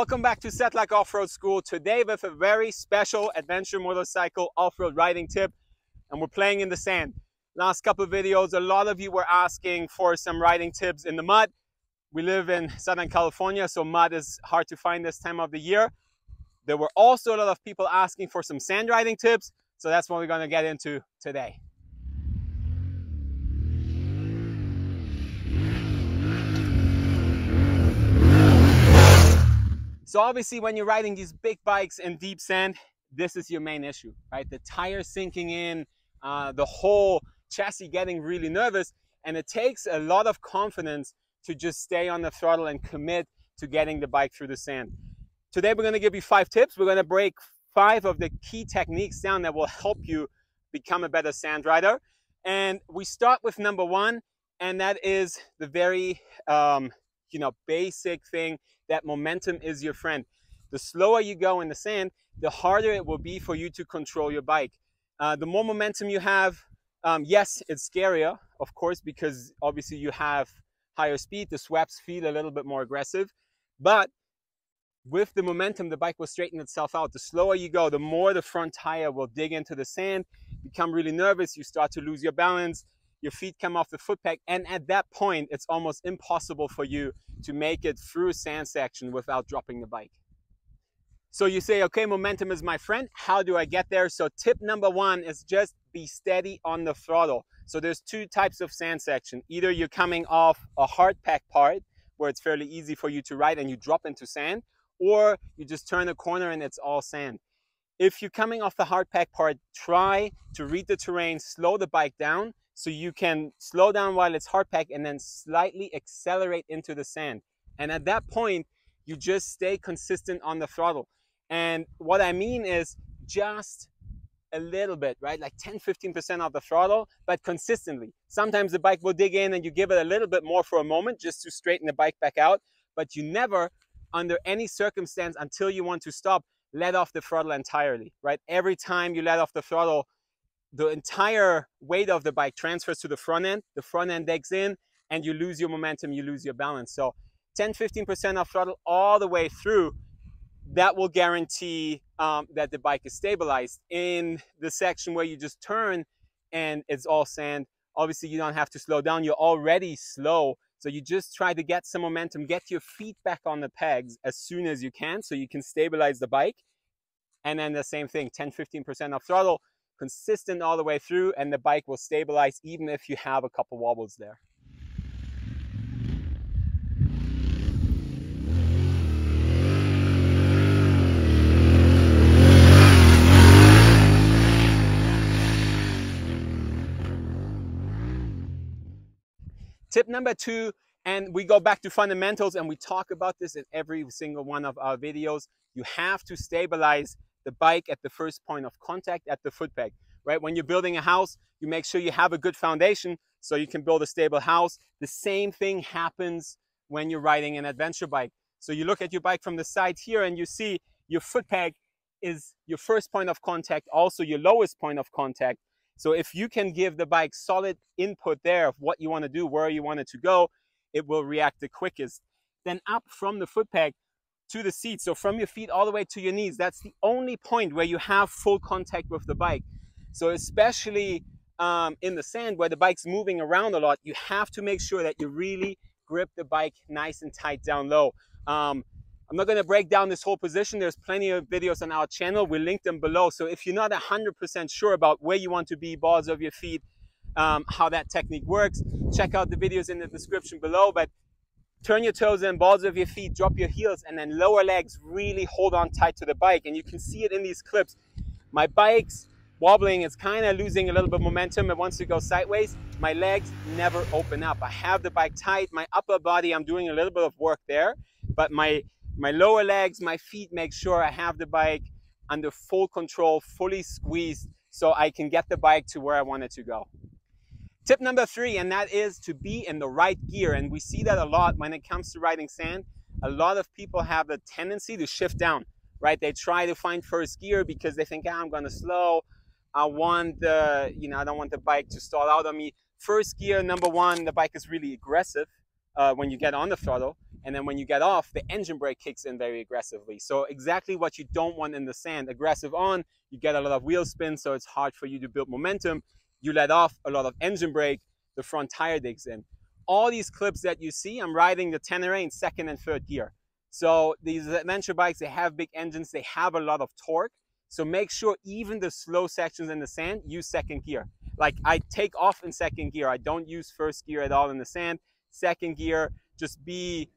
Welcome back to Sedlak Off-Road School. Today with a very special adventure motorcycle off-road riding tip, and we're playing in the sand. Last couple of videos, a lot of you were asking for some riding tips in the mud. We live in Southern California, so mud is hard to find this time of the year. There were also a lot of people asking for some sand riding tips, so that's what we're going to get into today. So obviously when you're riding these big bikes in deep sand, this is your main issue, right? The tires sinking in, the whole chassis getting really nervous, and it takes a lot of confidence to just stay on the throttle and commit to getting the bike through the sand. Today we're going to give you 5 tips. We're going to break 5 of the key techniques down that will help you become a better sand rider. And we start with number 1, and that is the very basic thing, that momentum is your friend. The slower you go in the sand, the harder it will be for you to control your bike. The more momentum you have, yes, it's scarier, of course, because obviously you have higher speed. The swaps feel a little bit more aggressive, but with the momentum, the bike will straighten itself out. The slower you go, the more the front tire will dig into the sand, become really nervous. You start to lose your balance. Your feet come off the foot peg, and at that point, it's almost impossible for you to make it through a sand section without dropping the bike. So you say, okay, momentum is my friend. How do I get there? So tip number 1 is just be steady on the throttle. So there's 2 types of sand section. Either you're coming off a hard pack part where it's fairly easy for you to ride and you drop into sand, or you just turn a corner and it's all sand. If you're coming off the hard pack part, try to read the terrain, slow the bike down, so you can slow down while it's hard pack and then slightly accelerate into the sand. And at that point, you just stay consistent on the throttle. And what I mean is just a little bit, right? Like 10-15% of the throttle, but consistently. Sometimes the bike will dig in and you give it a little bit more for a moment just to straighten the bike back out. But you never, under any circumstance, until you want to stop, let off the throttle entirely, right? Every time you let off the throttle, the entire weight of the bike transfers to the front end digs in, and you lose your momentum, you lose your balance. So 10-15% of throttle all the way through, that will guarantee that the bike is stabilized. In the section where you just turn and it's all sand, obviously you don't have to slow down, you're already slow. So you just try to get some momentum, get your feet back on the pegs as soon as you can so you can stabilize the bike. And then the same thing, 10-15% of throttle, consistent all the way through, and the bike will stabilize even if you have a couple wobbles there. Tip number 2, and we go back to fundamentals, and we talk about this in every single one of our videos. You have to stabilize the bike at the first point of contact at the foot peg, right? When you're building a house, you make sure you have a good foundation so you can build a stable house. The same thing happens when you're riding an adventure bike. So you look at your bike from the side here and you see your foot peg is your first point of contact, also your lowest point of contact. So if you can give the bike solid input there of what you want to do, where you want it to go, it will react the quickest. Then up from the foot peg to the seat, so from your feet all the way to your knees, that's the only point where you have full contact with the bike. So especially in the sand where the bike's moving around a lot, you have to make sure that you really grip the bike nice and tight down low. I'm not going to break down this whole position. There's plenty of videos on our channel. We'll link them below. So if you're not 100% sure about where you want to be, balls of your feet, how that technique works, check out the videos in the description below. But turn your toes in, balls of your feet, drop your heels, and then lower legs really hold on tight to the bike. And you can see it in these clips. My bike's wobbling, it's kind of losing a little bit of momentum. It wants to go sideways. My legs never open up. I have the bike tight. My upper body, I'm doing a little bit of work there. But my lower legs, my feet, make sure I have the bike under full control, fully squeezed, so I can get the bike to where I want it to go. Tip number 3, and that is to be in the right gear. And we see that a lot when it comes to riding sand. A lot of people have the tendency to shift down, right? They try to find first gear because they think, I'm going to slow. I want I don't want the bike to stall out on me. First gear, number 1, the bike is really aggressive when you get on the throttle. And then when you get off, the engine brake kicks in very aggressively. So exactly what you don't want in the sand. Aggressive on, you get a lot of wheel spin, so it's hard for you to build momentum. You let off a lot of engine brake, the front tire digs in. All these clips that you see, I'm riding the Tenere in second and third gear. So these adventure bikes, they have big engines, they have a lot of torque. So make sure even the slow sections in the sand, use second gear. Like I take off in second gear. I don't use first gear at all in the sand. Second gear, just be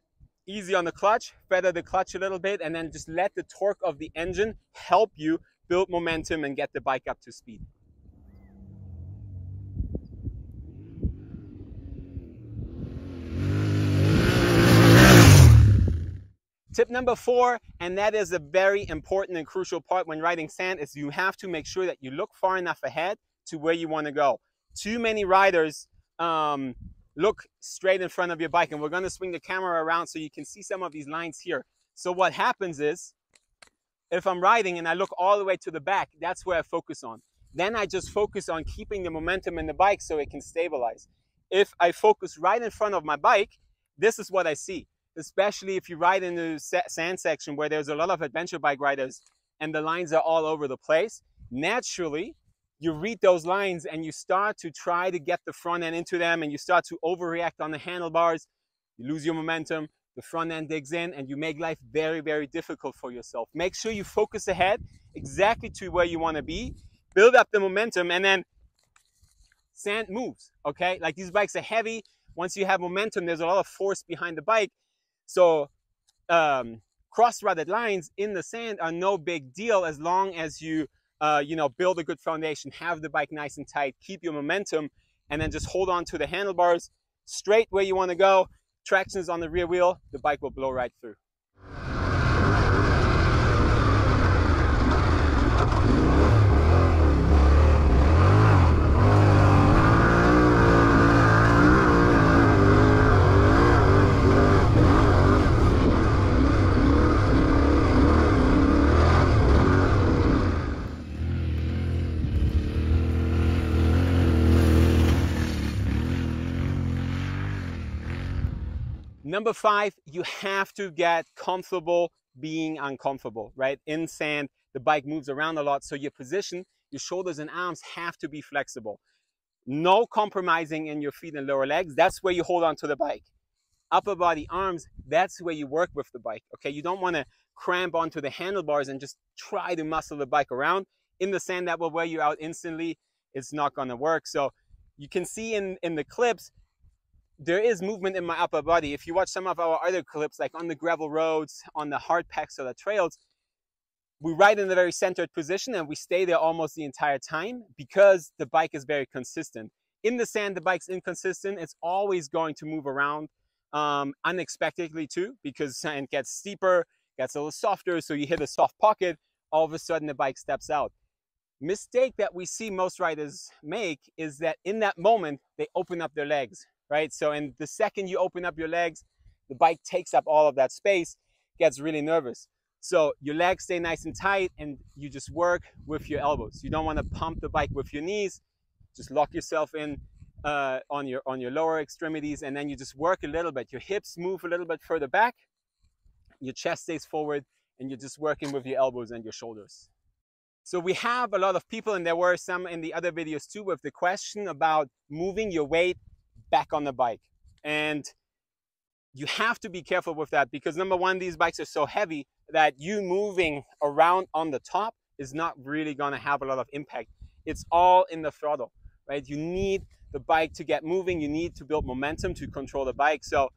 easy on the clutch, feather the clutch a little bit, and then just let the torque of the engine help you build momentum and get the bike up to speed. Tip number 4, and that is a very important and crucial part when riding sand, is you have to make sure that you look far enough ahead to where you want to go. Too many riders look straight in front of your bike, and we're going to swing the camera around so you can see some of these lines here. So what happens is, if I'm riding and I look all the way to the back, that's where I focus on. Then I just focus on keeping the momentum in the bike so it can stabilize. If I focus right in front of my bike, this is what I see. Especially if you ride in the sand section where there's a lot of adventure bike riders and the lines are all over the place. Naturally, you read those lines and you start to try to get the front end into them, and you start to overreact on the handlebars. You lose your momentum, the front end digs in, and you make life very, very difficult for yourself. Make sure you focus ahead exactly to where you want to be, build up the momentum, and then sand moves, okay? Like these bikes are heavy. Once you have momentum, there's a lot of force behind the bike. So cross-rutted lines in the sand are no big deal as long as you, build a good foundation, have the bike nice and tight, keep your momentum, and then just hold on to the handlebars straight where you want to go. Traction is on the rear wheel, the bike will blow right through. Number 5, you have to get comfortable being uncomfortable, right? In sand, the bike moves around a lot, so your position, your shoulders and arms have to be flexible. No compromising in your feet and lower legs. That's where you hold on to the bike. Upper body, arms, that's where you work with the bike, okay? You don't want to cramp onto the handlebars and just try to muscle the bike around. In the sand, that will wear you out instantly. It's not going to work. So you can see in the clips, there is movement in my upper body. If you watch some of our other clips, like on the gravel roads, on the hard packs or the trails, we ride in a very centered position and we stay there almost the entire time because the bike is very consistent. In the sand, the bike's inconsistent. It's always going to move around unexpectedly too, because sand gets steeper, gets a little softer, so you hit a soft pocket, all of a sudden the bike steps out. Mistake that we see most riders make is that in that moment, they open up their legs. Right? So in the second you open up your legs, the bike takes up all of that space, gets really nervous. So your legs stay nice and tight and you just work with your elbows. You don't want to pump the bike with your knees. Just lock yourself in on your lower extremities, and then you just work a little bit. Your hips move a little bit further back, your chest stays forward, and you're just working with your elbows and your shoulders. So we have a lot of people, and there were some in the other videos too, with the question about moving your weight back on the bike. And you have to be careful with that because number 1, these bikes are so heavy that you moving around on the top is not really going to have a lot of impact. It's all in the throttle, right? You need the bike to get moving. You need to build momentum to control the bike. So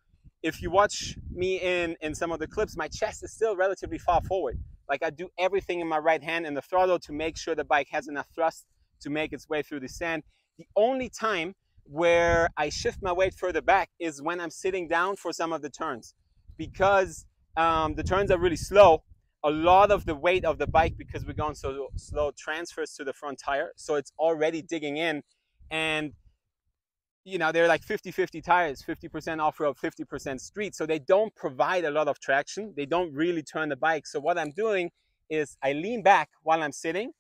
if you watch me in some of the clips, my chest is still relatively far forward. Like I do everything in my right hand in the throttle to make sure the bike has enough thrust to make its way through the sand. The only time where I shift my weight further back is when I'm sitting down for some of the turns, because the turns are really slow. A lot of the weight of the bike, because we're going so slow, transfers to the front tire, so it's already digging in. And they're like 50-50 tires, 50% off-road, 50% street, so they don't provide a lot of traction. They don't really turn the bike. So what I'm doing is I lean back while I'm sitting,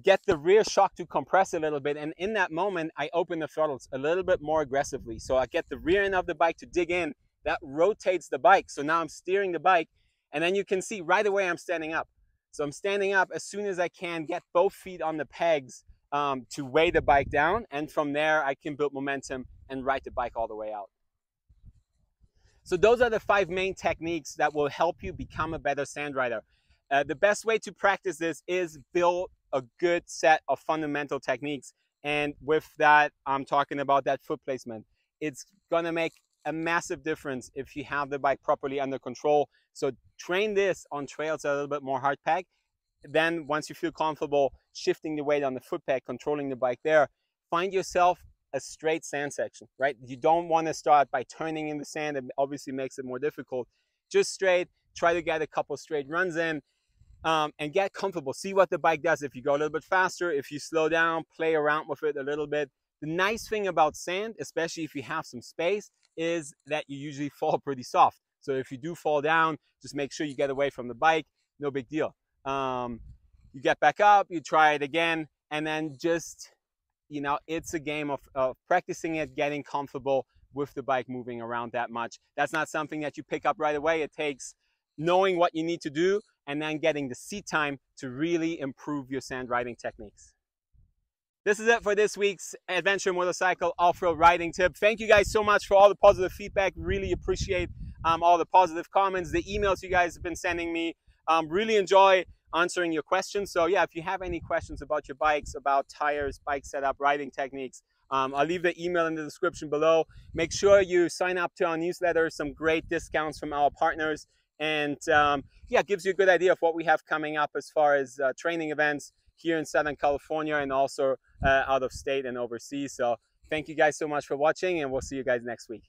get the rear shock to compress a little bit, and in that moment I open the throttles a little bit more aggressively, so I get the rear end of the bike to dig in that rotates the bike. So now I'm steering the bike, and then you can see right away I'm standing up. So I'm standing up as soon as I can, get both feet on the pegs to weigh the bike down, and from there I can build momentum and ride the bike all the way out. So those are the 5 main techniques that will help you become a better sand rider. The best way to practice this is build a good set of fundamental techniques. And with that, I'm talking about that foot placement. It's gonna make a massive difference if you have the bike properly under control. So train this on trails that are a little bit more hard packed. Then once you feel comfortable shifting the weight on the foot peg, controlling the bike there, find yourself a straight sand section, right? You don't want to start by turning in the sand. It obviously makes it more difficult. Just straight, try to get a couple straight runs in, and get comfortable. See what the bike does. If you go a little bit faster, if you slow down, play around with it a little bit. The nice thing about sand, especially if you have some space, is that you usually fall pretty soft. So if you do fall down, just make sure you get away from the bike. No big deal. You get back up, you try it again, and then just, you know, it's a game of practicing it, getting comfortable with the bike moving around that much. That's not something that you pick up right away. It takes knowing what you need to do and then getting the seat time to really improve your sand riding techniques. This is it for this week's Adventure Motorcycle Off-Road Riding Tip. Thank you guys so much for all the positive feedback. Really appreciate all the positive comments, the emails you guys have been sending me. Really enjoy answering your questions. So yeah, if you have any questions about your bikes, about tires, bike setup, riding techniques, I'll leave the email in the description below. Make sure you sign up to our newsletter, some great discounts from our partners. And yeah, it gives you a good idea of what we have coming up as far as training events here in Southern California and also out of state and overseas. So thank you guys so much for watching, and we'll see you guys next week.